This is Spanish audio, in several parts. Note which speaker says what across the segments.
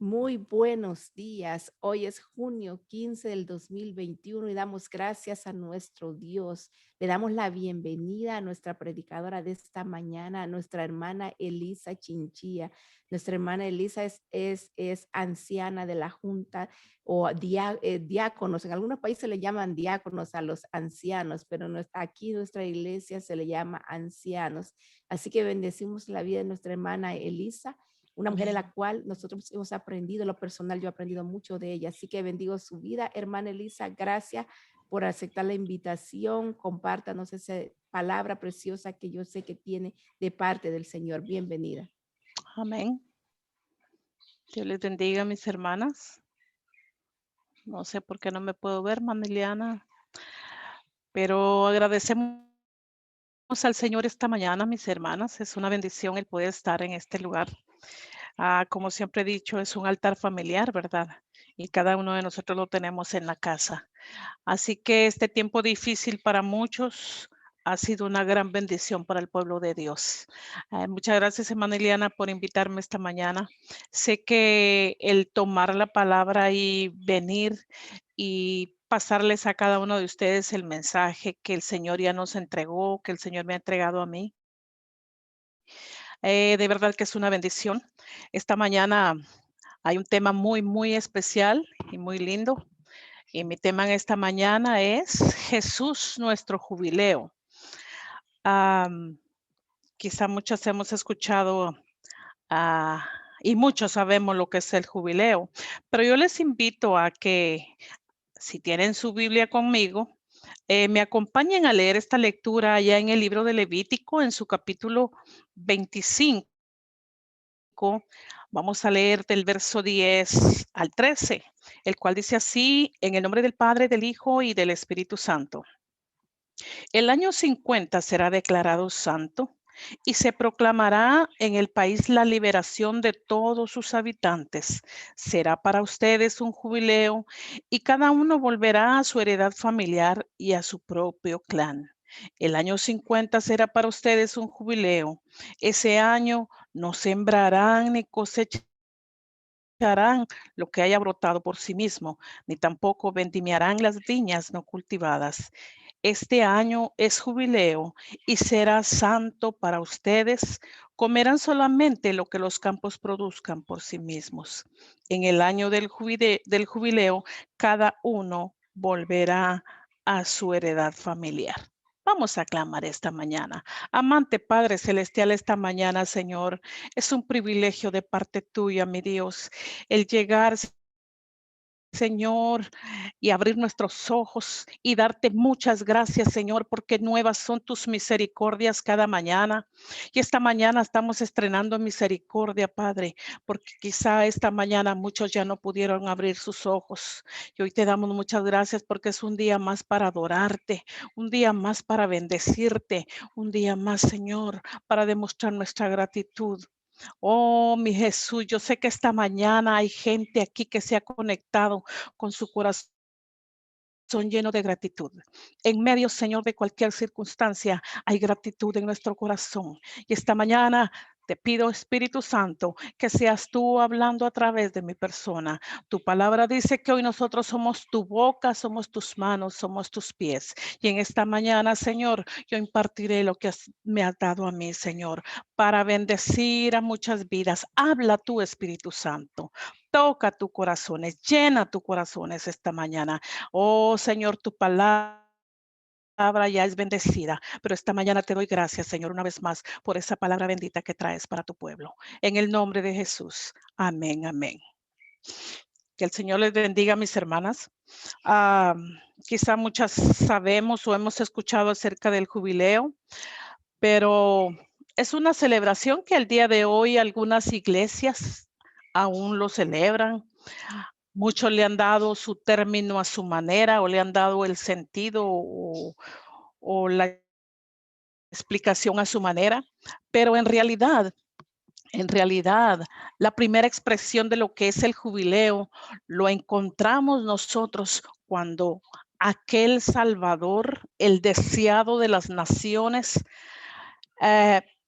Speaker 1: Muy buenos días. Hoy es junio 15 del 2021 y damos gracias a nuestro Dios. Le damos la bienvenida a nuestra predicadora de esta mañana, a nuestra hermana Elisa Chinchilla. Nuestra hermana Elisa es anciana de la Junta o diáconos. En algunos países le llaman diáconos a los ancianos, pero aquí en nuestra iglesia se le llama ancianos. Así que bendecimos la vida de nuestra hermana Elisa, una mujer en la
Speaker 2: Amén.
Speaker 1: cual nosotros hemos aprendido, en lo personal yo he aprendido mucho de ella, así que bendigo su vida. Hermana Elisa, gracias por aceptar la invitación, compártanos esa palabra preciosa que yo sé que tiene de parte del Señor. Bienvenida.
Speaker 2: Amén. Dios les bendiga, mis hermanas. No sé por qué no me puedo ver, Maniliana, pero agradecemos al Señor esta mañana, mis hermanas. Es una bendición el poder estar en este lugar. Como siempre he dicho, es un altar familiar, ¿verdad? Y cada uno de nosotros lo tenemos en la casa. Así que este tiempo difícil para muchos ha sido una gran bendición para el pueblo de Dios. Muchas gracias, hermana Eliana, por invitarme esta mañana. Sé que el tomar la palabra y venir y pasarles a cada uno de ustedes el mensaje que el Señor ya nos entregó, que el Señor me ha entregado a mí, de verdad que es una bendición. Esta mañana hay un tema muy, muy especial y muy lindo. Y mi tema en esta mañana es Jesús, nuestro jubileo. Am, Quizá muchos hemos escuchado ah, y muchos sabemos lo que es el jubileo, pero yo les invito a que si tienen su Biblia conmigo, me acompañen a leer esta lectura allá en el libro de Levítico, en su capítulo 25. Vamos a leer del verso 10 al 13, el cual dice así: en el nombre del Padre, del Hijo y del Espíritu Santo. El año 50 será declarado santo y se proclamará en el país la liberación de todos sus habitantes. Será para ustedes un jubileo y cada uno volverá a su heredad familiar y a su propio clan. El año 50 será para ustedes un jubileo. Ese año no sembrarán ni cosecharán lo que haya brotado por sí mismo, ni tampoco vendimiarán las viñas no cultivadas. Este año es jubileo y será santo para ustedes. Comerán solamente lo que los campos produzcan por sí mismos. En el año del jubileo, cada uno volverá a su heredad familiar. Vamos a clamar esta mañana. Amante Padre Celestial, esta mañana, Señor, es un privilegio de parte tuya, mi Dios, el llegar, Señor, y abrir nuestros ojos y darte muchas gracias, Señor, porque nuevas son tus misericordias cada mañana. Y esta mañana estamos estrenando misericordia, Padre, porque quizá esta mañana muchos ya no pudieron abrir sus ojos. Y hoy te damos muchas gracias porque es un día más para adorarte, un día más para bendecirte, un día más, Señor, para demostrar nuestra gratitud. Oh, mi Jesús, yo sé que esta mañana hay gente aquí que se ha conectado con su corazón lleno de gratitud. En medio, Señor, de cualquier circunstancia, hay gratitud en nuestro corazón. Y esta mañana te pido, Espíritu Santo, que seas tú hablando a través de mi persona. Tu palabra dice que hoy nosotros somos tu boca, somos tus manos, somos tus pies. Y en esta mañana, Señor, yo impartiré lo que me has dado a mí, Señor, para bendecir a muchas vidas. Habla tú, Espíritu Santo. Toca tu corazones, llena tu corazones esta mañana. Oh Señor, tu palabra ya es bendecida, pero esta mañana te doy gracias, Señor, una vez más por esa palabra bendita que traes para tu pueblo. En el nombre de Jesús. Amén, amén. Que el Señor les bendiga, mis hermanas. Ah, Quizá muchas sabemos o hemos escuchado acerca del jubileo, pero es una celebración que al día de hoy algunas iglesias aún lo celebran. Muchos le han dado su término a su manera o le han dado el sentido o la explicación a su manera, pero en realidad, la primera expresión de lo que es el jubileo lo encontramos nosotros cuando aquel Salvador, el deseado de las naciones,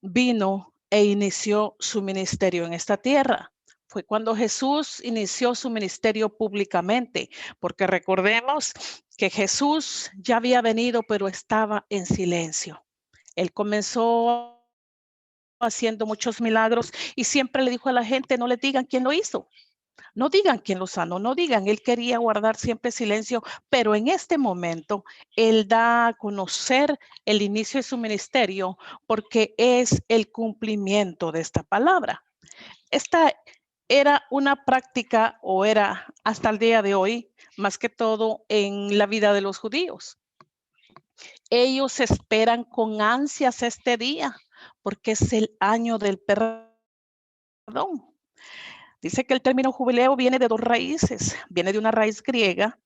Speaker 2: vino e inició su ministerio en esta tierra. fue cuando Jesús inició su ministerio públicamente, porque recordemos que Jesús ya había venido, pero estaba en silencio. Él comenzó haciendo muchos milagros y siempre le dijo a la gente, no le digan quién lo hizo. No digan quién lo sanó, no digan, él quería guardar siempre silencio, pero en este momento él da a conocer el inicio de su ministerio porque es el cumplimiento de esta palabra. Esta era una práctica o era hasta el día de hoy, más que todo en la vida de los judíos. Ellos esperan con ansias este día porque es el año del perdón. Dice que el término jubileo viene de dos raíces. Viene de una raíz griega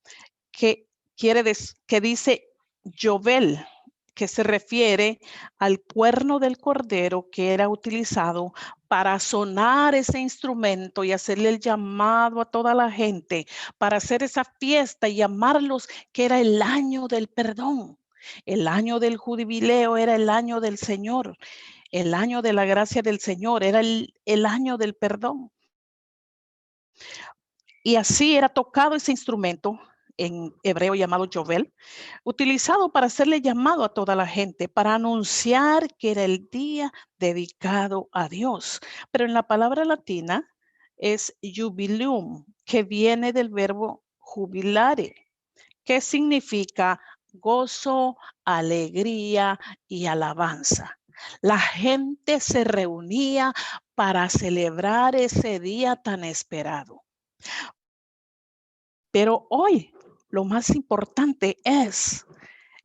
Speaker 2: que que dice Yovel, que se refiere al cuerno del cordero que era utilizado para sonar ese instrumento y hacerle el llamado a toda la gente, para hacer esa fiesta y llamarlos que era el año del perdón. El año del jubileo era el año del Señor, el año de la gracia del Señor, era el año del perdón. Y así era tocado ese instrumento en hebreo llamado Yovel, utilizado para hacerle llamado a toda la gente, para anunciar que era el día dedicado a Dios. Pero en la palabra latina es jubileum, que viene del verbo jubilare, que significa gozo, alegría y alabanza. La gente se reunía para celebrar ese día tan esperado. Pero hoy lo más importante es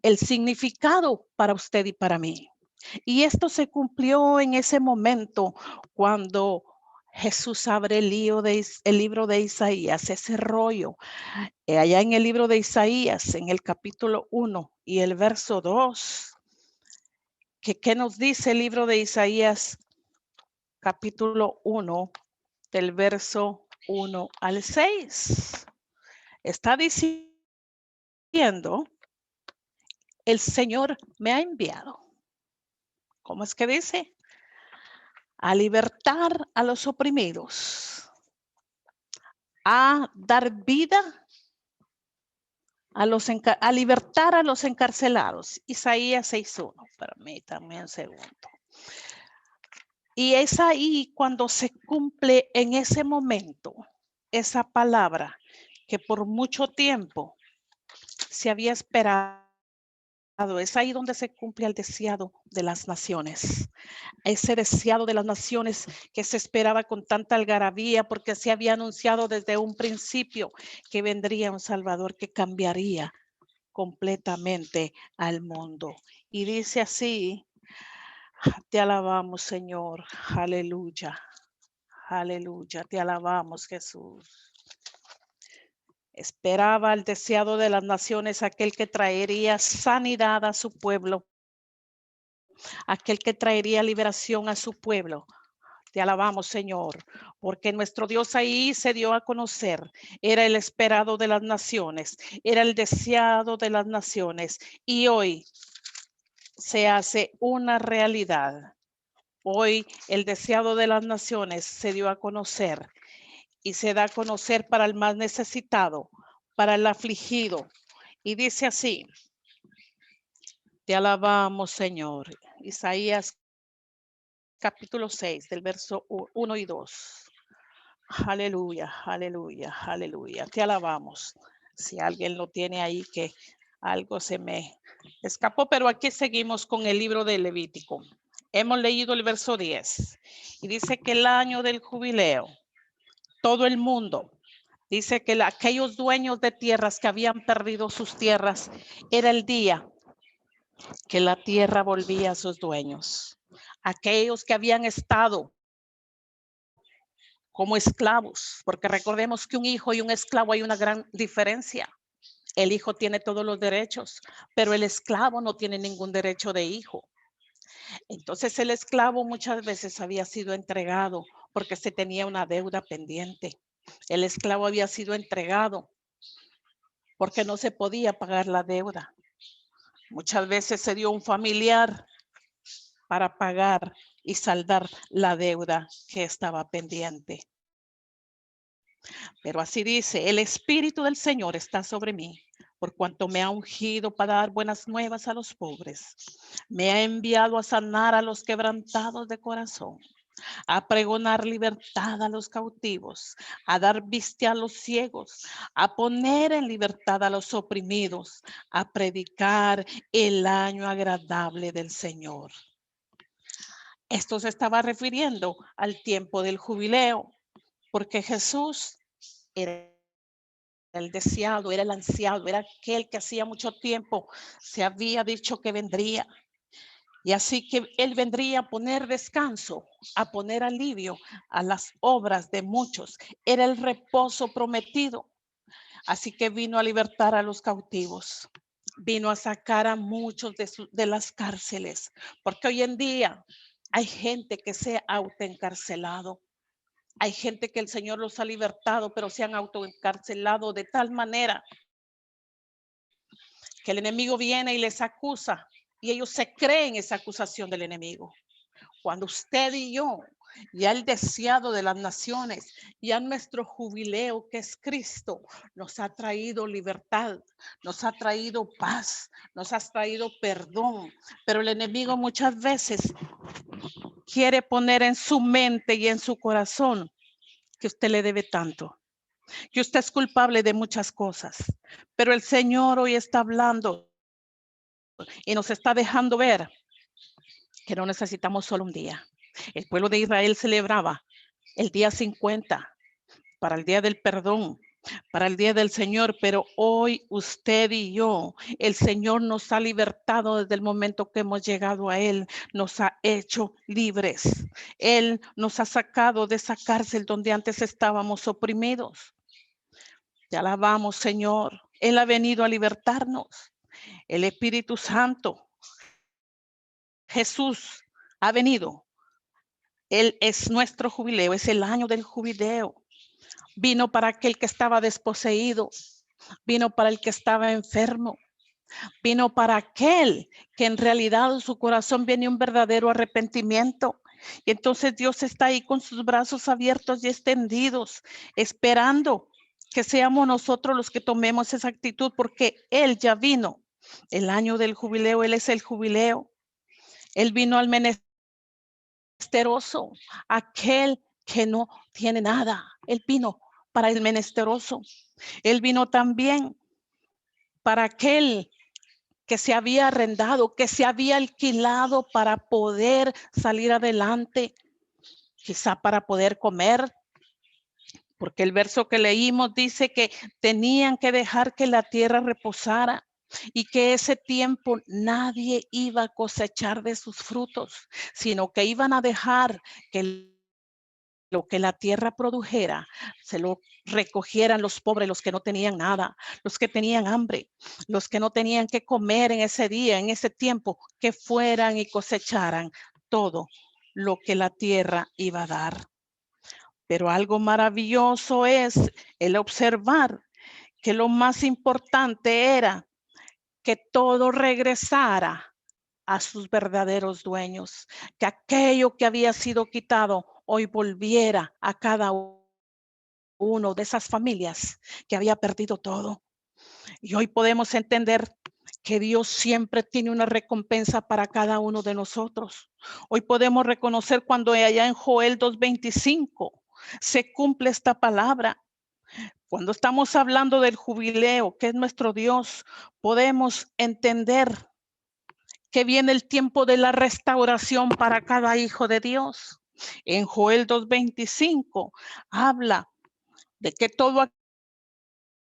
Speaker 2: el significado para usted y para mí. Y esto se cumplió en ese momento cuando Jesús abre el libro de Isaías, ese rollo. Allá en el libro de Isaías, en el capítulo 1 y el verso 2, ¿qué nos dice el libro de Isaías, capítulo 1, del verso 1 al 6? Está diciendo, el Señor me ha enviado. ¿Cómo es que dice? A libertar a los oprimidos, a dar vida a libertar a los encarcelados. Isaías 6:1. Permítanme un segundo. Y es ahí cuando se cumple en ese momento esa palabra que por mucho tiempo se había esperado. Es ahí donde se cumple el deseado de las naciones. Ese deseado de las naciones que se esperaba con tanta algarabía porque se había anunciado desde un principio que vendría un Salvador que cambiaría completamente al mundo. Y dice así, te alabamos, Señor, aleluya, aleluya, te alabamos, Jesús. Esperaba el deseado de las naciones, aquel que traería sanidad a su pueblo, aquel que traería liberación a su pueblo. Te alabamos, Señor, porque nuestro Dios ahí se dio a conocer. Era el esperado de las naciones, era el deseado de las naciones y hoy se hace una realidad. Hoy el deseado de las naciones se dio a conocer y se da a conocer para el más necesitado, para el afligido. Y dice así, te alabamos, Señor. Isaías capítulo 6, del verso 1 y 2. Aleluya, aleluya, aleluya. Te alabamos. Si alguien lo tiene ahí, que algo se me escapó, pero aquí seguimos con el libro de Levítico. Hemos leído el verso 10 y dice que el año del jubileo, todo el mundo, dice que aquellos dueños de tierras que habían perdido sus tierras, era el día que la tierra volvía a sus dueños. Aquellos que habían estado como esclavos, porque recordemos que un hijo y un esclavo hay una gran diferencia. El hijo tiene todos los derechos, pero el esclavo no tiene ningún derecho de hijo. Entonces el esclavo muchas veces había sido entregado porque se tenía una deuda pendiente. El esclavo había sido entregado porque no se podía pagar la deuda. Muchas veces se dio un familiar para pagar y saldar la deuda que estaba pendiente. Pero así dice, el Espíritu del Señor está sobre mí, por cuanto me ha ungido para dar buenas nuevas a los pobres. Me ha enviado a sanar a los quebrantados de corazón, a pregonar libertad a los cautivos, a dar vista a los ciegos, a poner en libertad a los oprimidos, a predicar el año agradable del Señor. Esto se estaba refiriendo al tiempo del jubileo, porque Jesús era el deseado, era el ansiado, era aquel que hacía mucho tiempo se había dicho que vendría. Y así que Él vendría a poner descanso, a poner alivio a las obras de muchos. Era el reposo prometido. Así que vino a libertar a los cautivos. Vino a sacar a muchos de las cárceles. Porque hoy en día hay gente que se ha autoencarcelado. Hay gente que el Señor los ha libertado, pero se han autoencarcelado de tal manera que el enemigo viene y les acusa y ellos se creen esa acusación del enemigo. Cuando usted y yo, ya el deseado de las naciones, ya nuestro jubileo que es Cristo, nos ha traído libertad, nos ha traído paz, nos ha traído perdón, pero el enemigo muchas veces quiere poner en su mente y en su corazón que usted le debe tanto, que usted es culpable de muchas cosas, pero el Señor hoy está hablando y nos está dejando ver que no necesitamos solo un día. El pueblo de Israel celebraba el día 50 para el día del perdón, para el día del Señor, pero hoy usted y yo, el Señor nos ha libertado desde el momento que hemos llegado a Él, nos ha hecho libres. Él nos ha sacado de esa cárcel donde antes estábamos oprimidos. Te alabamos, Señor. Él ha venido a libertarnos. El Espíritu Santo, Jesús, ha venido. Él es nuestro jubileo, es el año del jubileo. Vino para aquel que estaba desposeído, vino para el que estaba enfermo, vino para aquel que en realidad su corazón viene un verdadero arrepentimiento. Y entonces Dios está ahí con sus brazos abiertos y extendidos, esperando que seamos nosotros los que tomemos esa actitud, porque Él ya vino. El año del jubileo, Él es el jubileo. Él vino al menesteroso, aquel que no tiene nada. Él vino para el menesteroso. Él vino también para aquel que se había arrendado, que se había alquilado para poder salir adelante, quizá para poder comer, porque el verso que leímos dice que tenían que dejar que la tierra reposara y que ese tiempo nadie iba a cosechar de sus frutos, sino que iban a dejar que lo que la tierra produjera, se lo recogieran los pobres, los que no tenían nada, los que tenían hambre, los que no tenían que comer en ese día, en ese tiempo, que fueran y cosecharan todo lo que la tierra iba a dar. Pero algo maravilloso es el observar que lo más importante era que todo regresara a sus verdaderos dueños, que aquello que había sido quitado hoy volviera a cada uno de esas familias que había perdido todo. Y hoy podemos entender que Dios siempre tiene una recompensa para cada uno de nosotros. Hoy podemos reconocer cuando allá en Joel 2:25 se cumple esta palabra. Cuando estamos hablando del jubileo, que es nuestro Dios, podemos entender que viene el tiempo de la restauración para cada hijo de Dios. En Joel 2:25 habla de que todo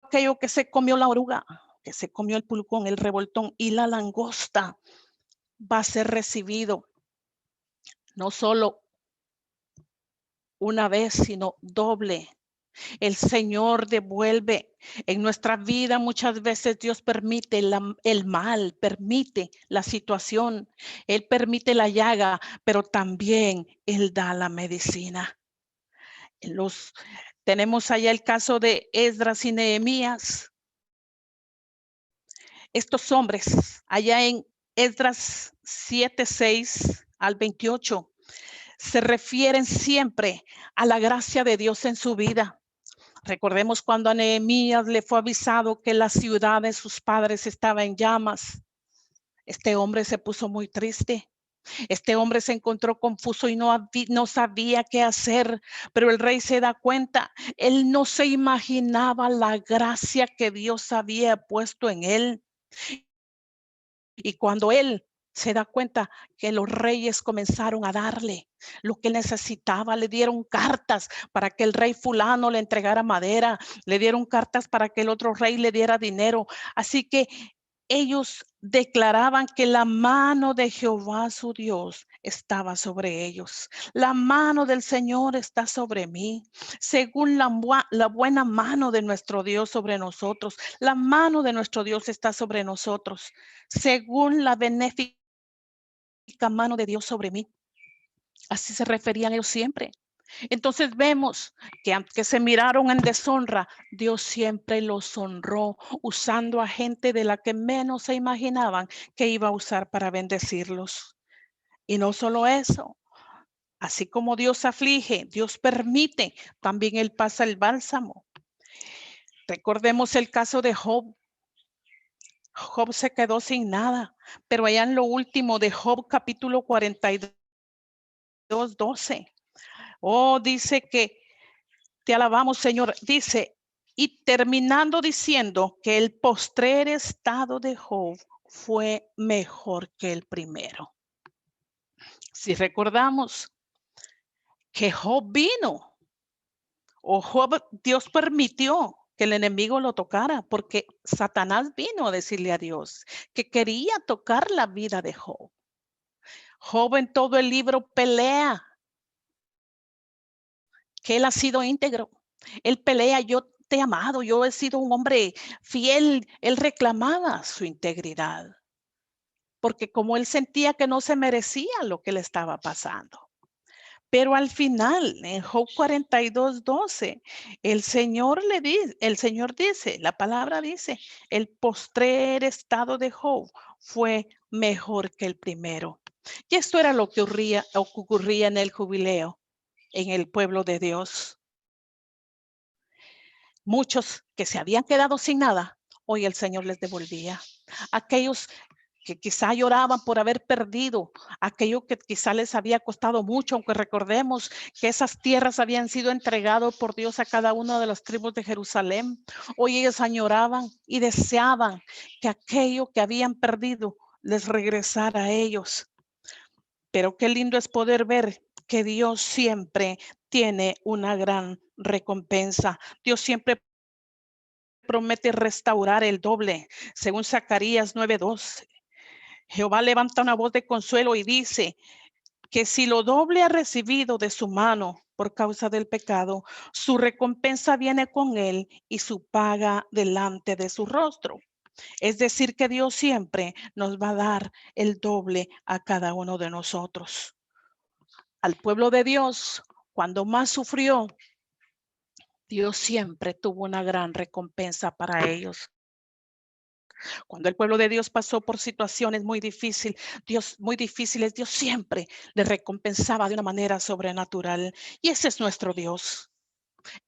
Speaker 2: aquello que se comió la oruga, que se comió el pulgón, el revoltón y la langosta, va a ser recibido no solo una vez, sino doble. El Señor devuelve en nuestra vida. Muchas veces Dios permite el mal, permite la situación, Él permite la llaga, pero también Él da la medicina. Tenemos allá el caso de Esdras y Nehemías. Estos hombres, allá en Esdras 7:6 al 28, se refieren siempre a la gracia de Dios en su vida. Recordemos cuando a Nehemías le fue avisado que la ciudad de sus padres estaba en llamas. Este hombre se puso muy triste. Este hombre se encontró confuso y no sabía qué hacer, pero el rey se da cuenta. Él no se imaginaba la gracia que Dios había puesto en él. Y cuando él se da cuenta que los reyes comenzaron a darle lo que necesitaba, le dieron cartas para que el rey fulano le entregara madera, le dieron cartas para que el otro rey le diera dinero. Así que ellos declaraban que la mano de Jehová su Dios estaba sobre ellos. La mano del Señor está sobre mí, según la buena mano de nuestro Dios sobre nosotros. La mano de nuestro Dios está sobre nosotros, según la benéfica mano de Dios sobre mí. Así se referían ellos siempre. Entonces vemos que aunque se miraron en deshonra, Dios siempre los honró, usando a gente de la que menos se imaginaban que iba a usar para bendecirlos. Y no solo eso, así como Dios aflige, Dios permite, también Él pasa el bálsamo. Recordemos el caso de Job. Job se quedó sin nada, pero allá en lo último de Job, capítulo 42, 12. Oh, dice que te alabamos, Señor. Dice, y terminando diciendo que el postrer estado de Job fue mejor que el primero. Si recordamos que Job vino, o Job, Dios permitió que el enemigo lo tocara, porque Satanás vino a decirle a Dios que quería tocar la vida de Job. Job en todo el libro pelea que él ha sido íntegro. Él pelea, yo te he amado, yo he sido un hombre fiel. Él reclamaba su integridad, porque como él sentía que no se merecía lo que le estaba pasando. Pero al final, en Job 42, 12, el Señor dice, la palabra dice, el postrer estado de Job fue mejor que el primero. Y esto era lo que ocurría en el jubileo, en el pueblo de Dios. Muchos que se habían quedado sin nada, hoy el Señor les devolvía. Aquellos que quizá lloraban por haber perdido aquello que quizá les había costado mucho, aunque recordemos que esas tierras habían sido entregadas por Dios a cada una de las tribus de Jerusalén. Hoy ellos añoraban y deseaban que aquello que habían perdido les regresara a ellos. Pero qué lindo es poder ver que Dios siempre tiene una gran recompensa. Dios siempre promete restaurar el doble, según Zacarías 9:2. Jehová levanta una voz de consuelo y dice que si lo doble ha recibido de su mano por causa del pecado, su recompensa viene con él y su paga delante de su rostro. Es decir, que Dios siempre nos va a dar el doble a cada uno de nosotros. Al pueblo de Dios, cuando más sufrió, Dios siempre tuvo una gran recompensa para ellos. Cuando el pueblo de Dios pasó por situaciones muy difíciles, Dios siempre le recompensaba de una manera sobrenatural. Y ese es nuestro Dios.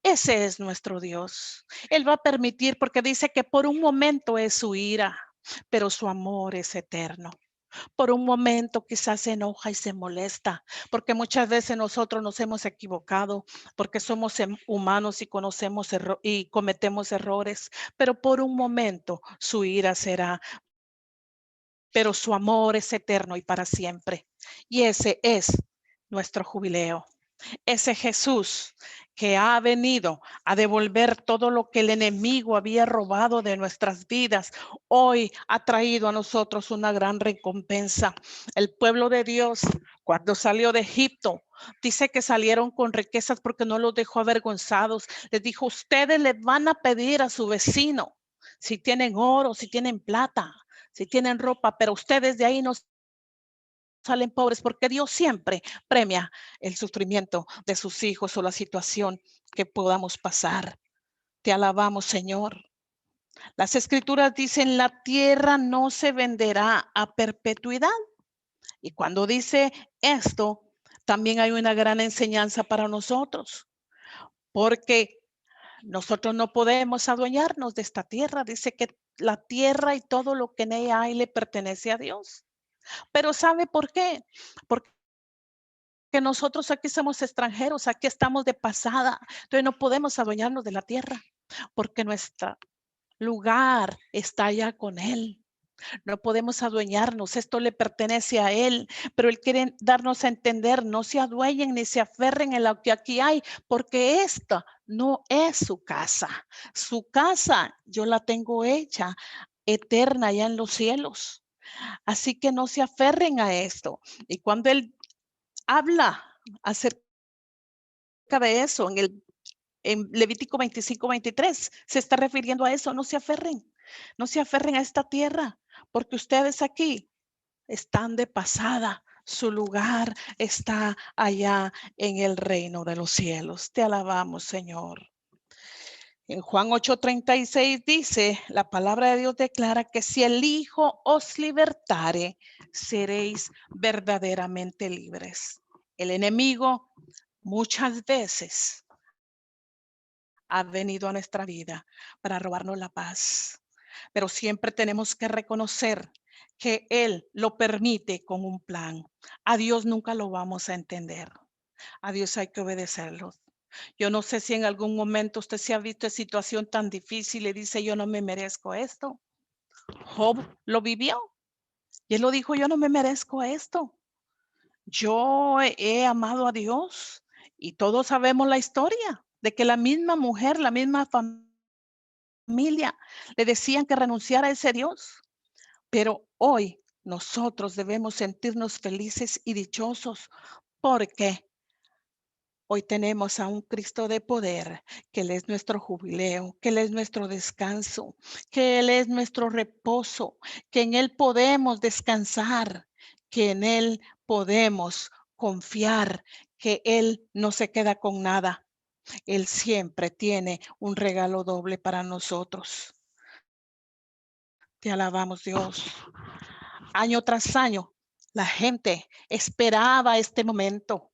Speaker 2: Ese es nuestro Dios. Él va a permitir, porque dice que por un momento es su ira, pero su amor es eterno. Por un momento quizás se enoja y se molesta, porque muchas veces nosotros nos hemos equivocado, porque somos humanos y y cometemos errores, pero por un momento su ira será, pero su amor es eterno y para siempre. Y ese es nuestro jubileo. Ese Jesús que ha venido a devolver todo lo que el enemigo había robado de nuestras vidas, hoy ha traído a nosotros una gran recompensa. El pueblo de Dios, cuando salió de Egipto, dice que salieron con riquezas porque no los dejó avergonzados. Les dijo, ustedes le van a pedir a su vecino si tienen oro, si tienen plata, si tienen ropa, pero ustedes de ahí no salen pobres, porque Dios siempre premia el sufrimiento de sus hijos o la situación que podamos pasar. Te alabamos, Señor. Las escrituras dicen, la tierra no se venderá a perpetuidad. Y cuando dice esto, también hay una gran enseñanza para nosotros, porque Nosotros no podemos adueñarnos de esta tierra. Dice que la tierra y todo lo que en ella hay le pertenece a Dios. Pero ¿sabe por qué? Porque nosotros aquí somos extranjeros, aquí estamos de pasada. Entonces no podemos adueñarnos de la tierra porque nuestro lugar está allá con Él. No podemos adueñarnos, esto le pertenece a Él, pero Él quiere darnos a entender, no se adueñen ni se aferren en lo que aquí hay, porque esta no es su casa. Su casa yo la tengo hecha eterna allá en los cielos. Así que no se aferren a esto. Y cuando Él habla acerca de eso en Levítico 25, 23, se está refiriendo a eso. No se aferren a esta tierra, porque ustedes aquí están de pasada. Su lugar está allá en el reino de los cielos. Te alabamos, Señor. En Juan 8:36 dice, la palabra de Dios declara que si el Hijo os libertare, seréis verdaderamente libres. El enemigo muchas veces ha venido a nuestra vida para robarnos la paz, pero siempre tenemos que reconocer que Él lo permite con un plan. A Dios nunca lo vamos a entender. A Dios hay que obedecerlo. Yo no sé si en algún momento usted se ha visto en situación tan difícil y dice, yo no me merezco esto. Job lo vivió y él lo dijo, yo no me merezco esto. Yo he amado a Dios y todos sabemos la historia de que la misma mujer, la misma familia, le decían que renunciara a ese Dios. Pero hoy nosotros debemos sentirnos felices y dichosos porque hoy tenemos a un Cristo de poder, que Él es nuestro jubileo, que Él es nuestro descanso, que Él es nuestro reposo, que en Él podemos descansar, que en Él podemos confiar, que Él no se queda con nada. Él siempre tiene un regalo doble para nosotros. Te alabamos, Dios. Año tras año, la gente esperaba este momento.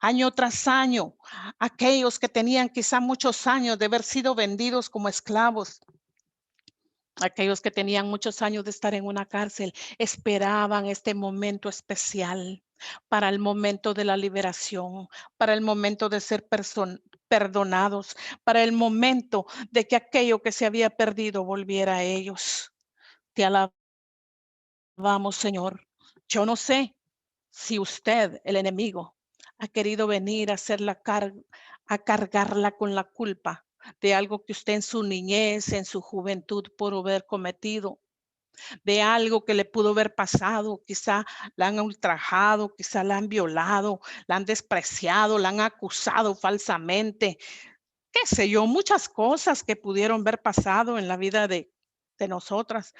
Speaker 2: Año tras año, aquellos que tenían quizá muchos años de haber sido vendidos como esclavos, aquellos que tenían muchos años de estar en una cárcel, esperaban este momento especial para el momento de la liberación, para el momento de ser perdonados, para el momento de que aquello que se había perdido volviera a ellos. Te alabamos, Señor. Yo no sé si usted, el enemigo, ha querido venir a a cargarla con la culpa de algo que usted en su niñez, en su juventud pudo haber cometido, de algo que le pudo haber pasado, quizá la han ultrajado, quizá la han violado, la han despreciado, la han acusado falsamente, qué sé yo, muchas cosas que pudieron haber pasado en la vida de nosotras.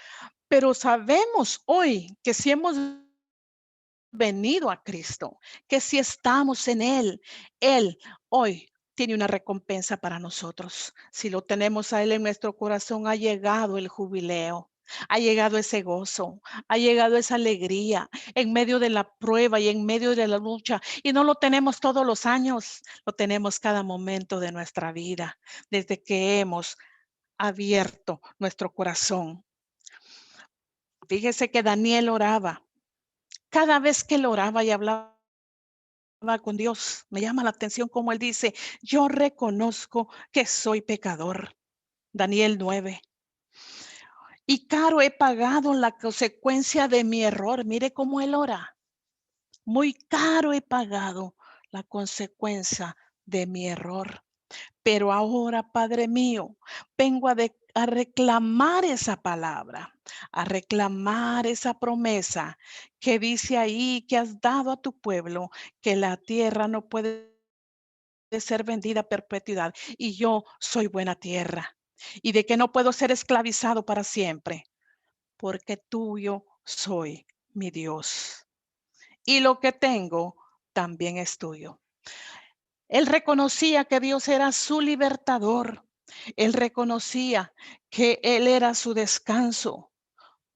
Speaker 2: Pero sabemos hoy que si hemos venido a Cristo, que si estamos en Él hoy tiene una recompensa para nosotros. Si lo tenemos a Él en nuestro corazón, ha llegado el jubileo. Ha llegado ese gozo, ha llegado esa alegría en medio de la prueba y en medio de la lucha. Y no lo tenemos todos los años, lo tenemos cada momento de nuestra vida, desde que hemos abierto nuestro corazón. Fíjese que Daniel oraba. Cada vez que él oraba y hablaba con Dios, me llama la atención como él dice, yo reconozco que soy pecador. Daniel 9. Y caro he pagado la consecuencia de mi error. Mire cómo él ora. Muy caro he pagado la consecuencia de mi error. Pero ahora, Padre mío, vengo a reclamar esa palabra, a reclamar esa promesa que dice ahí que has dado a tu pueblo, que la tierra no puede ser vendida a perpetuidad y yo soy buena tierra y de que no puedo ser esclavizado para siempre, porque tuyo soy mi Dios y lo que tengo también es tuyo. Él reconocía que Dios era su libertador. Él reconocía que Él era su descanso.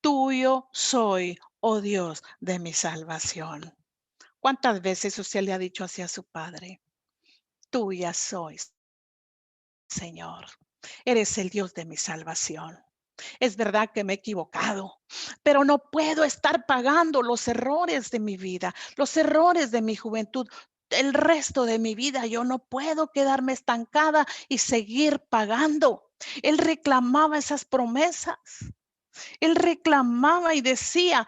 Speaker 2: Tuyo soy, oh Dios, de mi salvación. ¿Cuántas veces usted le ha dicho así a su padre? Tuya soy, Señor. Eres el Dios de mi salvación. Es verdad que me he equivocado, pero no puedo estar pagando los errores de mi vida, los errores de mi juventud. El resto de mi vida yo no puedo quedarme estancada y seguir pagando. Él reclamaba esas promesas. Él reclamaba y decía,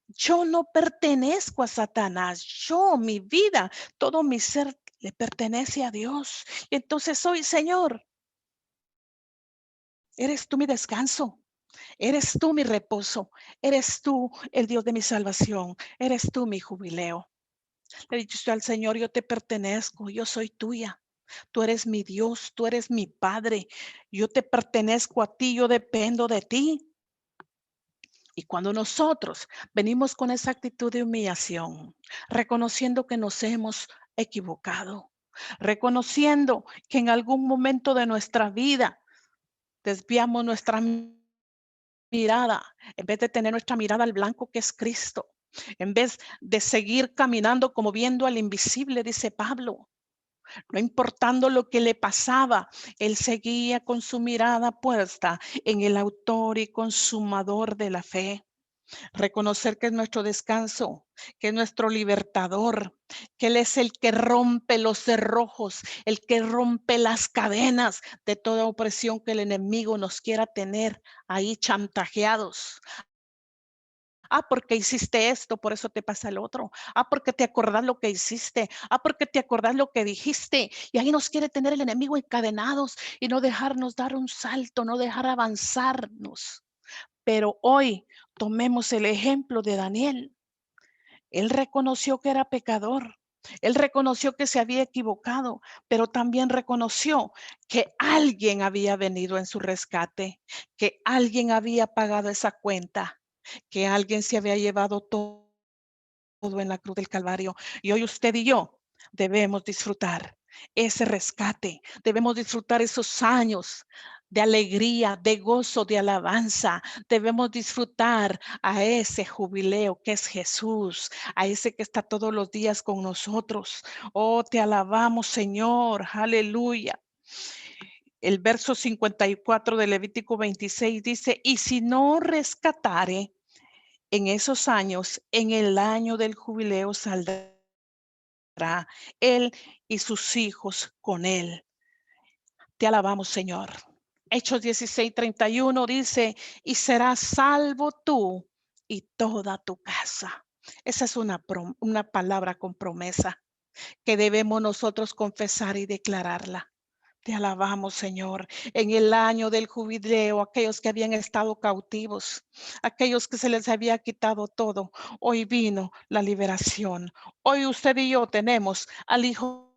Speaker 2: yo no pertenezco a Satanás. Yo, mi vida, todo mi ser le pertenece a Dios. Y entonces hoy, Señor, eres tú mi descanso. Eres tú mi reposo, eres tú el Dios de mi salvación, eres tú mi jubileo. Le he dicho al Señor, yo te pertenezco, yo soy tuya. Tú eres mi Dios, tú eres mi Padre. Yo te pertenezco a ti, yo dependo de ti. Y cuando nosotros venimos con esa actitud de humillación, reconociendo que nos hemos equivocado, reconociendo que en algún momento de nuestra vida desviamos nuestra mirada, en vez de tener nuestra mirada al blanco que es Cristo, en vez de seguir caminando como viendo al invisible, dice Pablo, no importando lo que le pasaba, él seguía con su mirada puesta en el autor y consumador de la fe. Reconocer que es nuestro descanso, que es nuestro libertador, que Él es el que rompe los cerrojos, el que rompe las cadenas de toda opresión que el enemigo nos quiera tener ahí chantajeados. Porque hiciste esto, por eso te pasa el otro. Porque te acordás lo que hiciste. Porque te acordás lo que dijiste. Y ahí nos quiere tener el enemigo encadenados y no dejarnos dar un salto, no dejar avanzarnos. Pero hoy tomemos el ejemplo de Daniel. Él reconoció que era pecador. Él reconoció que se había equivocado, pero también reconoció que alguien había venido en su rescate, que alguien había pagado esa cuenta, que alguien se había llevado todo en la cruz del Calvario. Y hoy usted y yo debemos disfrutar ese rescate, debemos disfrutar esos años de alegría, de gozo, de alabanza. Debemos disfrutar a ese jubileo que es Jesús, a ese que está todos los días con nosotros. Oh, te alabamos, Señor. Aleluya. El verso 54 de Levítico 26 dice, y si no rescatare en esos años, en el año del jubileo saldrá él y sus hijos con él. Te alabamos, Señor. Hechos 16:31 dice, y serás salvo tú y toda tu casa. Esa es una palabra con promesa que debemos nosotros confesar y declararla. Te alabamos, Señor, en el año del jubileo, aquellos que habían estado cautivos, aquellos que se les había quitado todo. Hoy vino la liberación. Hoy usted y yo tenemos al Hijo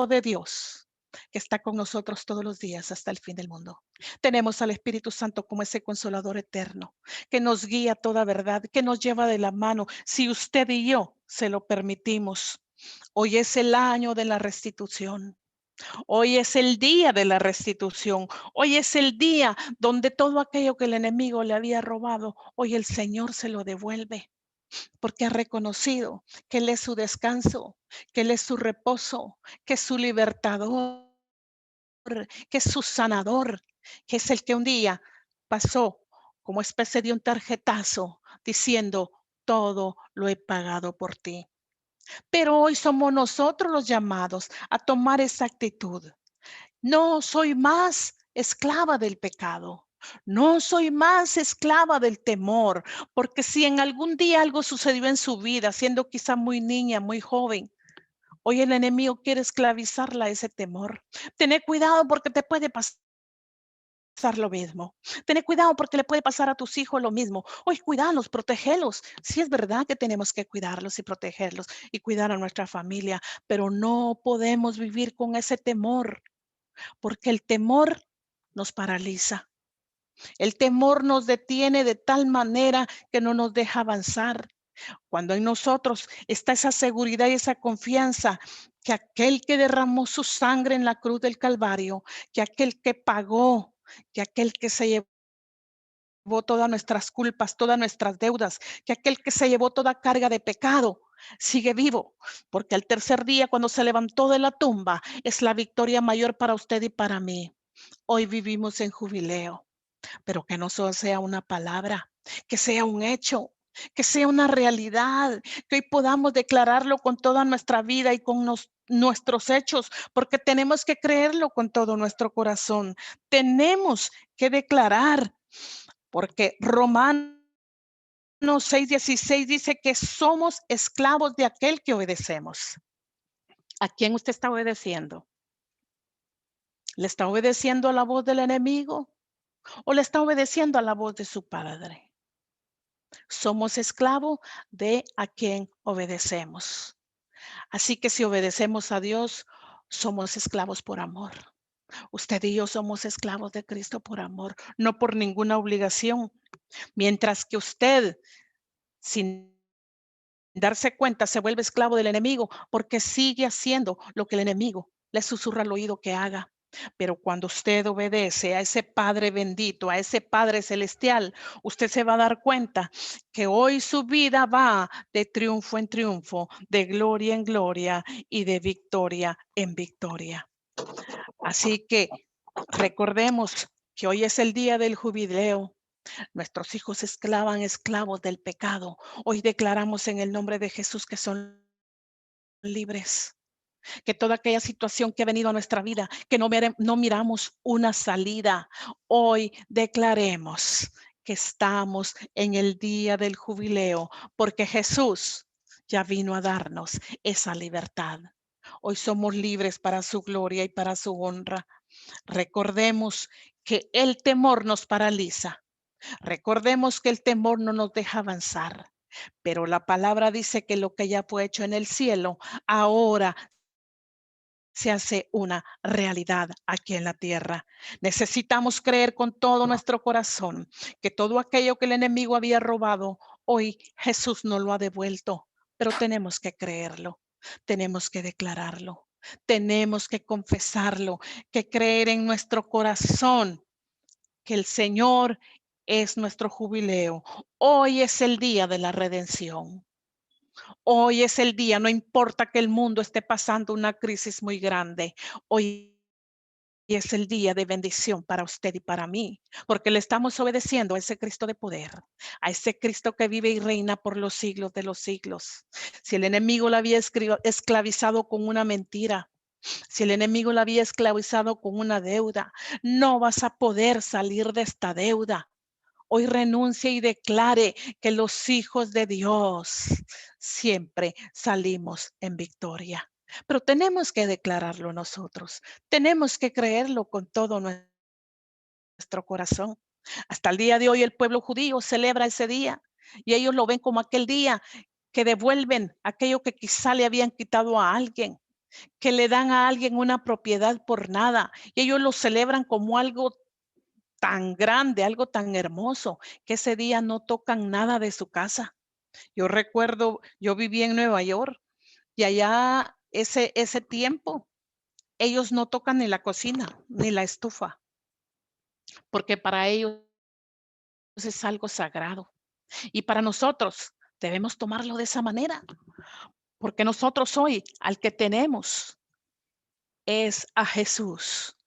Speaker 2: de Dios que está con nosotros todos los días hasta el fin del mundo. Tenemos al Espíritu Santo como ese consolador eterno que nos guía a toda verdad, que nos lleva de la mano si usted y yo se lo permitimos. Hoy es el año de la restitución. Hoy es el día de la restitución. Hoy es el día donde todo aquello que el enemigo le había robado, hoy el Señor se lo devuelve porque ha reconocido que Él es su descanso, que Él es su reposo, que es su libertador, que es su sanador, que es el que un día pasó como especie de un tarjetazo diciendo, todo lo he pagado por ti. Pero hoy somos nosotros los llamados a tomar esa actitud. No soy más esclava del pecado. No soy más esclava del temor, porque si en algún día algo sucedió en su vida, siendo quizá muy niña, muy joven, hoy el enemigo quiere esclavizarla a ese temor. Tené cuidado porque te puede pasar lo mismo. Tené cuidado porque le puede pasar a tus hijos lo mismo. Hoy cuídalos, protégelos. Sí es verdad que tenemos que cuidarlos y protegerlos y cuidar a nuestra familia, pero no podemos vivir con ese temor, porque el temor nos paraliza. El temor nos detiene de tal manera que no nos deja avanzar. Cuando en nosotros está esa seguridad y esa confianza que aquel que derramó su sangre en la cruz del Calvario, que aquel que pagó, que aquel que se llevó todas nuestras culpas, todas nuestras deudas, que aquel que se llevó toda carga de pecado, sigue vivo, porque al tercer día, cuando se levantó de la tumba, es la victoria mayor para usted y para mí. Hoy vivimos en jubileo, pero que no solo sea una palabra, que sea un hecho, que sea una realidad, que hoy podamos declararlo con toda nuestra vida y con nuestros hechos, porque tenemos que creerlo con todo nuestro corazón. Tenemos que declarar, porque Romanos 6:16 dice que somos esclavos de aquel que obedecemos. ¿A quién usted está obedeciendo? ¿Le está obedeciendo a la voz del enemigo o le está obedeciendo a la voz de su padre? Somos esclavos de a quien obedecemos. Así que si obedecemos a Dios, somos esclavos por amor. Usted y yo somos esclavos de Cristo por amor, no por ninguna obligación. Mientras que usted, sin darse cuenta, se vuelve esclavo del enemigo porque sigue haciendo lo que el enemigo le susurra al oído que haga. Pero cuando usted obedece a ese Padre bendito, a ese Padre celestial, usted se va a dar cuenta que hoy su vida va de triunfo en triunfo, de gloria en gloria y de victoria en victoria. Así que recordemos que hoy es el día del jubileo. Nuestros hijos esclavos del pecado. Hoy declaramos en el nombre de Jesús que son libres, que toda aquella situación que ha venido a nuestra vida, que no miramos una salida, hoy declaremos que estamos en el día del jubileo, porque Jesús ya vino a darnos esa libertad. Hoy somos libres para su gloria y para su honra. Recordemos que el temor nos paraliza. Recordemos que el temor no nos deja avanzar, pero la palabra dice que lo que ya fue hecho en el cielo, ahora se hace una realidad aquí en la tierra. Necesitamos creer con todo nuestro corazón que todo aquello que el enemigo había robado, hoy Jesús nos lo ha devuelto, pero tenemos que creerlo, tenemos que declararlo, tenemos que confesarlo, que creer en nuestro corazón que el Señor es nuestro jubileo. Hoy es el día de la redención. Hoy es el día, no importa que el mundo esté pasando una crisis muy grande. Hoy es el día de bendición para usted y para mí, porque le estamos obedeciendo a ese Cristo de poder, a ese Cristo que vive y reina por los siglos de los siglos. Si el enemigo la había esclavizado con una mentira, si el enemigo la había esclavizado con una deuda, no vas a poder salir de esta deuda. Hoy renuncie y declare que los hijos de Dios siempre salimos en victoria. Pero tenemos que declararlo nosotros. Tenemos que creerlo con todo nuestro corazón. Hasta el día de hoy el pueblo judío celebra ese día y ellos lo ven como aquel día que devuelven aquello que quizá le habían quitado a alguien, que le dan a alguien una propiedad por nada y ellos lo celebran como algo tan grande, algo tan hermoso, que ese día no tocan nada de su casa. Yo recuerdo, yo viví en Nueva York y allá ese tiempo, ellos no tocan ni la cocina, ni la estufa, porque para ellos es algo sagrado. Y para nosotros debemos tomarlo de esa manera, porque nosotros hoy al que tenemos es a Jesús.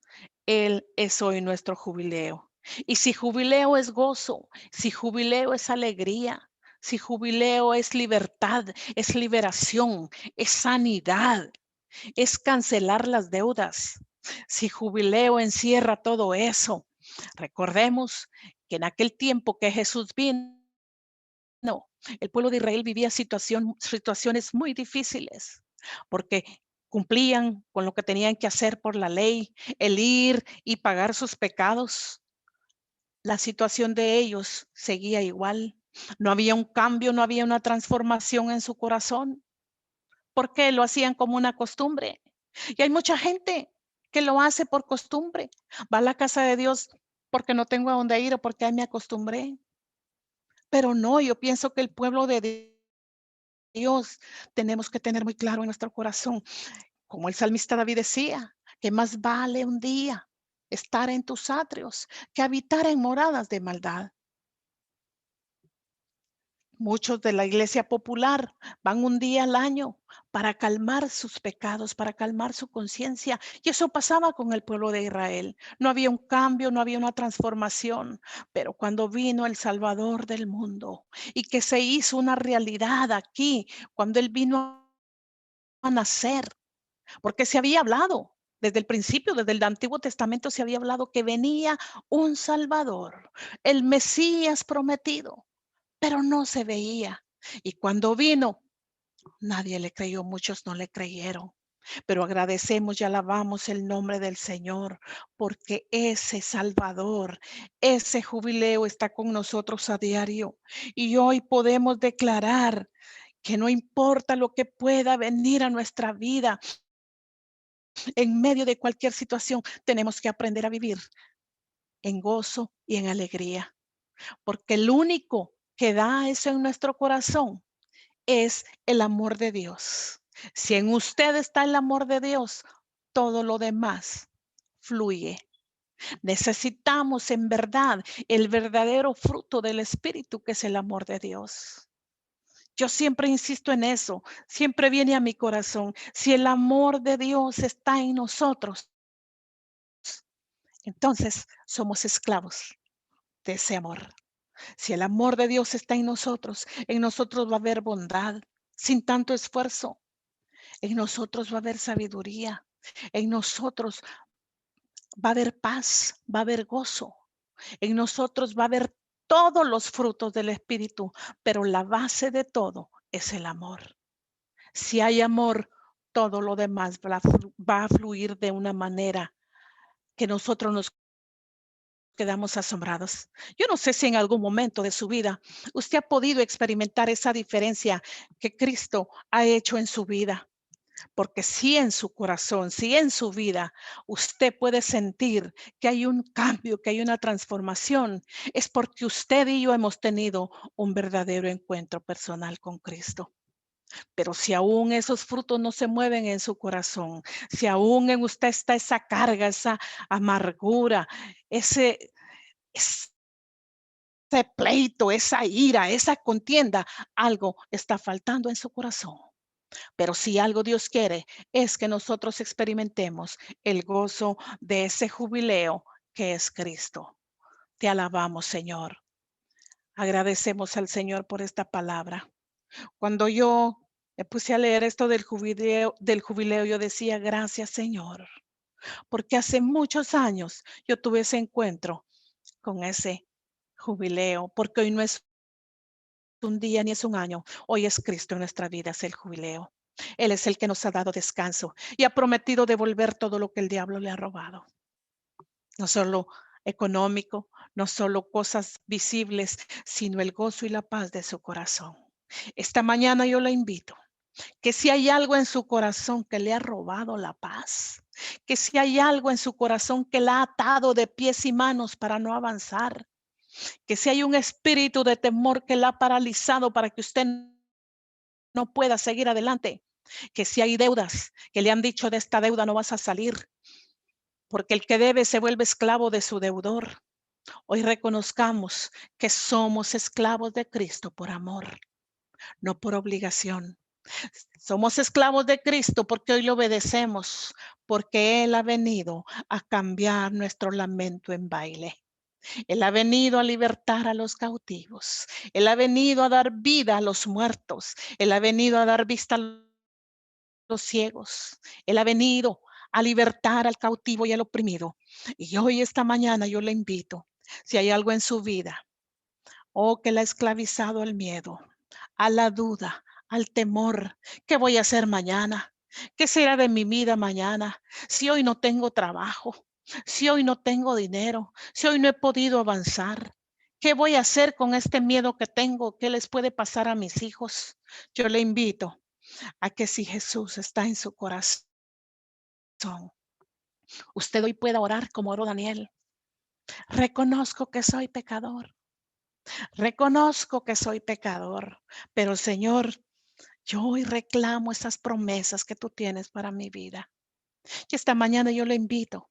Speaker 2: Él es hoy nuestro jubileo. Y si jubileo es gozo, si jubileo es alegría, si jubileo es libertad, es liberación, es sanidad, es cancelar las deudas. Si jubileo encierra todo eso, recordemos que en aquel tiempo que Jesús vino, el pueblo de Israel vivía situaciones muy difíciles porque cumplían con lo que tenían que hacer por la ley, el ir y pagar sus pecados. La situación de ellos seguía igual. No había un cambio, no había una transformación en su corazón, porque lo hacían como una costumbre. Y hay mucha gente que lo hace por costumbre. Va a la casa de Dios porque no tengo a dónde ir o porque ahí me acostumbré. Pero no, yo pienso que el pueblo de Dios tenemos que tener muy claro en nuestro corazón, como el salmista David decía, que más vale un día estar en tus atrios que habitar en moradas de maldad. Muchos de la iglesia popular van un día al año para calmar sus pecados, para calmar su conciencia. Y eso pasaba con el pueblo de Israel. No había un cambio, no había una transformación. Pero cuando vino el Salvador del mundo y que se hizo una realidad aquí, cuando Él vino a nacer, porque se había hablado. Desde el principio, desde el Antiguo Testamento se había hablado que venía un Salvador, el Mesías prometido, pero no se veía. Y cuando vino, nadie le creyó, muchos no le creyeron. Pero agradecemos y alabamos el nombre del Señor, porque ese Salvador, ese jubileo está con nosotros a diario. Y hoy podemos declarar que no importa lo que pueda venir a nuestra vida, en medio de cualquier situación, tenemos que aprender a vivir en gozo y en alegría, porque el único que da eso en nuestro corazón es el amor de Dios. Si en usted está el amor de Dios, todo lo demás fluye. Necesitamos en verdad el verdadero fruto del Espíritu, que es el amor de Dios. Yo siempre insisto en eso, siempre viene a mi corazón. Si el amor de Dios está en nosotros, entonces somos esclavos de ese amor. Si el amor de Dios está en nosotros va a haber bondad sin tanto esfuerzo. En nosotros va a haber sabiduría. En nosotros va a haber paz, va a haber gozo. En nosotros va a haber todos los frutos del Espíritu, pero la base de todo es el amor. Si hay amor, todo lo demás va a fluir de una manera que nosotros nos quedamos asombrados. Yo no sé si en algún momento de su vida usted ha podido experimentar esa diferencia que Cristo ha hecho en su vida. Porque si en su corazón, si en su vida usted puede sentir que hay un cambio, que hay una transformación, es porque usted y yo hemos tenido un verdadero encuentro personal con Cristo. Pero si aún esos frutos no se mueven en su corazón, si aún en usted está esa carga, esa amargura, ese pleito, esa ira, esa contienda, algo está faltando en su corazón. Pero si algo Dios quiere es que nosotros experimentemos el gozo de ese jubileo que es Cristo. Te alabamos, Señor. Agradecemos al Señor por esta palabra. Cuando yo me puse a leer esto del jubileo, yo decía, gracias, Señor, porque hace muchos años yo tuve ese encuentro con ese jubileo, porque hoy no es un día ni es un año, hoy es Cristo en nuestra vida, es el jubileo. Él es el que nos ha dado descanso y ha prometido devolver todo lo que el diablo le ha robado. No solo económico, no solo cosas visibles, sino el gozo y la paz de su corazón. Esta mañana yo le invito que si hay algo en su corazón que le ha robado la paz, que si hay algo en su corazón que la ha atado de pies y manos para no avanzar, que si hay un espíritu de temor que la ha paralizado para que usted no pueda seguir adelante, que si hay deudas que le han dicho, de esta deuda no vas a salir, porque el que debe se vuelve esclavo de su deudor. Hoy reconozcamos que somos esclavos de Cristo por amor, no por obligación. Somos esclavos de Cristo porque hoy le obedecemos, porque Él ha venido a cambiar nuestro lamento en baile. Él ha venido a libertar a los cautivos. Él ha venido a dar vida a los muertos. Él ha venido a dar vista a los ciegos. Él ha venido a libertar al cautivo y al oprimido. Y hoy, esta mañana, yo le invito, si hay algo en su vida, que la ha esclavizado al miedo, a la duda, al temor, ¿qué voy a hacer mañana? ¿Qué será de mi vida mañana? Si hoy no tengo trabajo, si hoy no tengo dinero, si hoy no he podido avanzar, ¿qué voy a hacer con este miedo que tengo? ¿Qué les puede pasar a mis hijos? Yo le invito a que si Jesús está en su corazón, usted hoy pueda orar como oró Daniel. Reconozco que soy pecador. Reconozco que soy pecador, pero Señor, yo hoy reclamo esas promesas que tú tienes para mi vida. Y esta mañana yo le invito,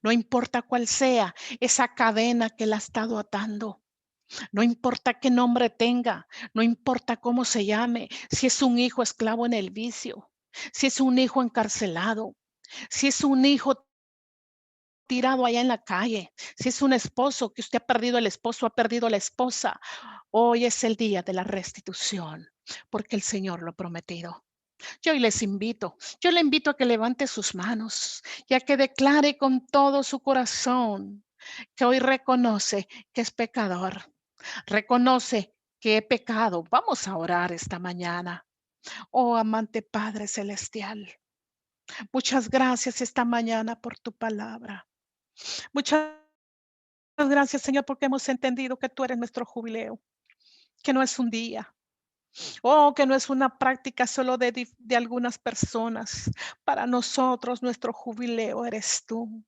Speaker 2: no importa cuál sea esa cadena que la ha estado atando. No importa qué nombre tenga, no importa cómo se llame, si es un hijo esclavo en el vicio, si es un hijo encarcelado, si es un hijo tirado allá en la calle, si es un esposo que usted ha perdido el esposo, ha perdido la esposa, hoy es el día de la restitución, porque el Señor lo ha prometido. Yo hoy les invito, yo le invito a que levante sus manos y a que declare con todo su corazón que hoy reconoce que es pecador, reconoce que he pecado. Vamos a orar esta mañana. Oh, amante Padre Celestial, muchas gracias esta mañana por tu palabra. Muchas gracias, Señor, porque hemos entendido que tú eres nuestro jubileo, que no es un día. Oh, que no es una práctica solo de algunas personas. Para nosotros, nuestro jubileo eres tú.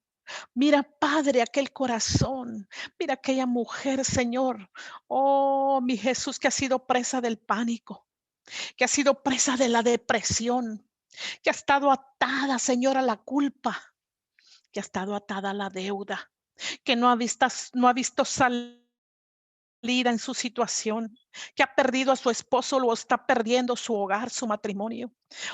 Speaker 2: Mira, Padre, aquel corazón. Mira aquella mujer, Señor. Oh, mi Jesús, que ha sido presa del pánico, que ha sido presa de la depresión, que ha estado atada, Señor, a la culpa, que ha estado atada a la deuda, que no ha visto salida en su situación, que ha perdido a su esposo o está perdiendo su hogar, su matrimonio.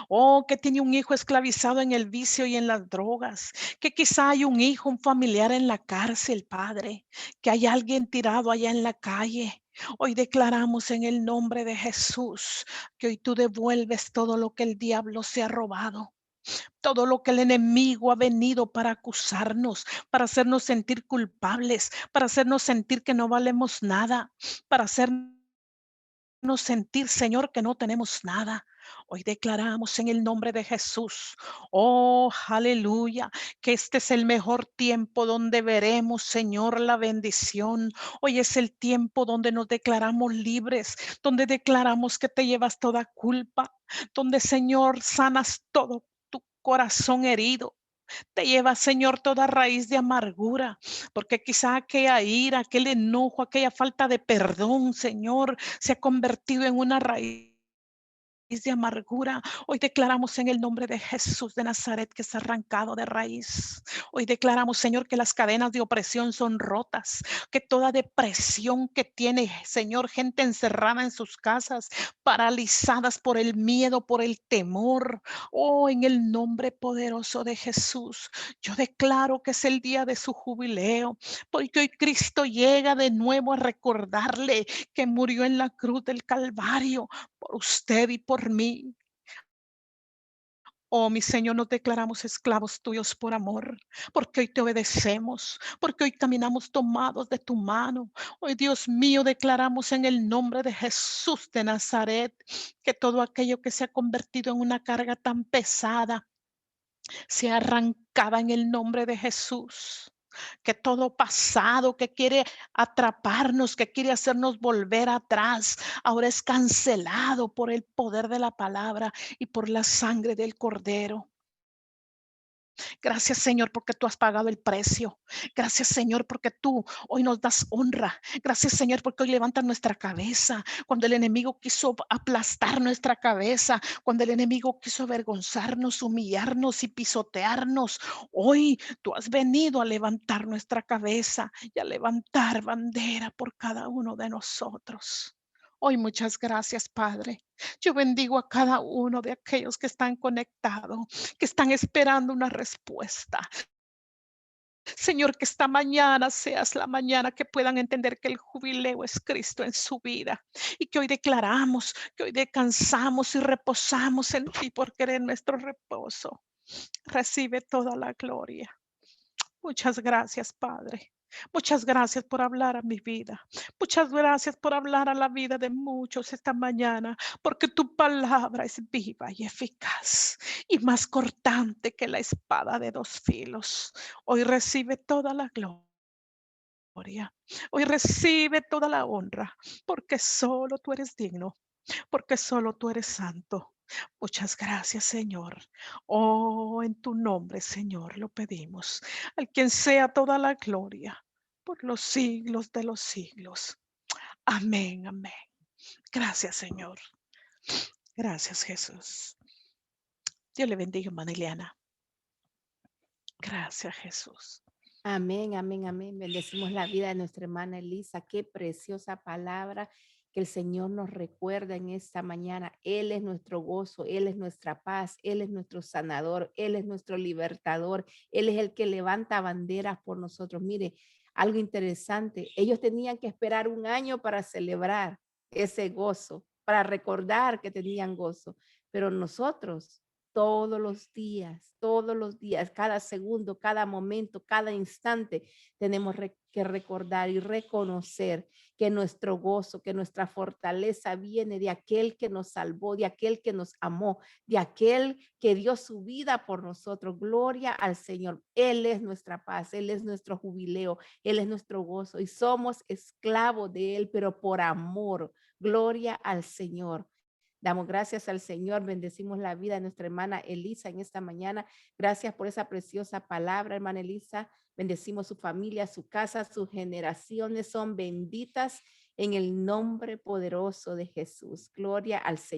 Speaker 2: Oh, que tiene un hijo esclavizado en el vicio y en las drogas, que quizá hay un hijo, un familiar en la cárcel, Padre, que hay alguien tirado allá en la calle. Hoy declaramos en el nombre de Jesús que hoy tú devuelves todo lo que el diablo se ha robado, todo lo que el enemigo ha venido para acusarnos, para hacernos sentir culpables, para hacernos sentir que no valemos nada, para hacernos sentir, Señor, que no tenemos nada. Hoy declaramos en el nombre de Jesús, oh, aleluya, que este es el mejor tiempo donde veremos, Señor, la bendición. Hoy es el tiempo donde nos declaramos libres, donde declaramos que te llevas toda culpa, donde, Señor, sanas todo tu corazón herido. Te lleva, Señor, toda raíz de amargura, porque quizá aquella ira, aquel enojo, aquella falta de perdón, Señor, se ha convertido en una raíz de amargura. Hoy declaramos en el nombre de Jesús de Nazaret que es arrancado de raíz. Hoy declaramos, Señor, que las cadenas de opresión son rotas, que toda depresión que tiene, Señor, gente encerrada en sus casas, paralizadas por el miedo, por el temor. Oh, en el nombre poderoso de Jesús, yo declaro que es el día de su jubileo, porque hoy Cristo llega de nuevo a recordarle que murió en la cruz del Calvario por usted y por mí. Oh, mi Señor, nos declaramos esclavos tuyos por amor, porque hoy te obedecemos, porque hoy caminamos tomados de tu mano. Hoy, Dios mío, declaramos en el nombre de Jesús de Nazaret que todo aquello que se ha convertido en una carga tan pesada sea arrancada en el nombre de Jesús. Que todo pasado que quiere atraparnos, que quiere hacernos volver atrás, ahora es cancelado por el poder de la palabra y por la sangre del Cordero. Gracias, Señor, porque tú has pagado el precio. Gracias, Señor, porque tú hoy nos das honra. Gracias, Señor, porque hoy levantas nuestra cabeza. Cuando el enemigo quiso aplastar nuestra cabeza, cuando el enemigo quiso avergonzarnos, humillarnos y pisotearnos, hoy tú has venido a levantar nuestra cabeza y a levantar bandera por cada uno de nosotros. Hoy muchas gracias, Padre. Yo bendigo a cada uno de aquellos que están conectados, que están esperando una respuesta. Señor, que esta mañana seas la mañana que puedan entender que el jubileo es Cristo en su vida y que hoy declaramos, que hoy descansamos y reposamos en ti porque eres nuestro reposo. Recibe toda la gloria. Muchas gracias, Padre. Muchas gracias por hablar a mi vida. Muchas gracias por hablar a la vida de muchos esta mañana, porque tu palabra es viva y eficaz y más cortante que la espada de dos filos. Hoy recibe toda la gloria. Hoy recibe toda la honra, porque solo tú eres digno, porque solo tú eres santo. Muchas gracias, Señor. Oh, en tu nombre, Señor, lo pedimos. Al quien sea toda la gloria por los siglos de los siglos. Amén, amén. Gracias, Señor. Gracias, Jesús. Dios le bendiga, hermana Ileana. Gracias, Jesús.
Speaker 1: Amén, amén, amén. Bendecimos la vida de nuestra hermana Elisa. Qué preciosa palabra que el Señor nos recuerda en esta mañana. Él es nuestro gozo, Él es nuestra paz, Él es nuestro sanador, Él es nuestro libertador, Él es el que levanta banderas por nosotros. Mire, algo interesante, ellos tenían que esperar un año para celebrar ese gozo, para recordar que tenían gozo, pero nosotros todos los días, cada segundo, cada momento, cada instante, tenemos que recordar y reconocer que nuestro gozo, que nuestra fortaleza viene de aquel que nos salvó, de aquel que nos amó, de aquel que dio su vida por nosotros. Gloria al Señor. Él es nuestra paz, Él es nuestro jubileo, Él es nuestro gozo y somos esclavos de Él, pero por amor. Gloria al Señor. Damos gracias al Señor, bendecimos la vida de nuestra hermana Elisa en esta mañana. Gracias por esa preciosa palabra, hermana Elisa. Bendecimos su familia, su casa, sus generaciones son benditas en el nombre poderoso de Jesús. Gloria al Señor.